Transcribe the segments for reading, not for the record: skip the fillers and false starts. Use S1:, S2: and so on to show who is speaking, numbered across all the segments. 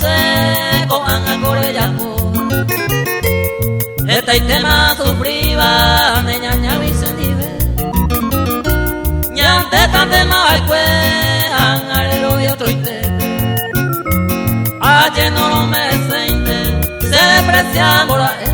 S1: se con acorellamo. Esta y tema sufriba, neña ña vicenive. Ñante tan de maicue, angarelo y otro inte. Ayer no lo merecen, se deprecia por ahí.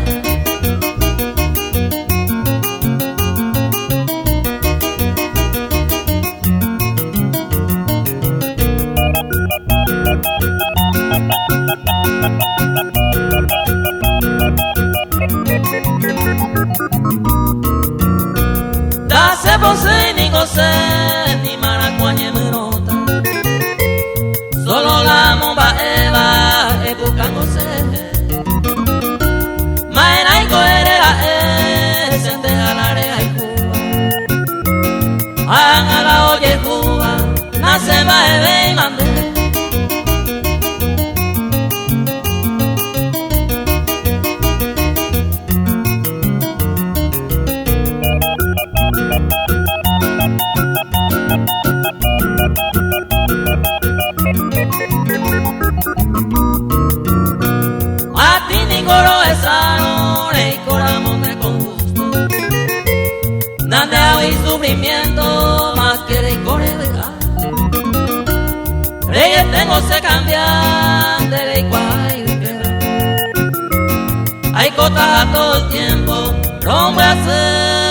S1: Dase posee ni goce ni maracuañe menota. Solo la momba eva buscándose. Maena y coherera sende a la area y Cuba. Hagan la oye Cuba, nace baebe y mande. A ti ni coro esano, y coramonde con gusto. Dande hoy sufrimiento, más que de core vegar. Reyes tengo se cambian de ley cuay de quebrar. Hay cosas a todo el tiempo, rompe a hacer.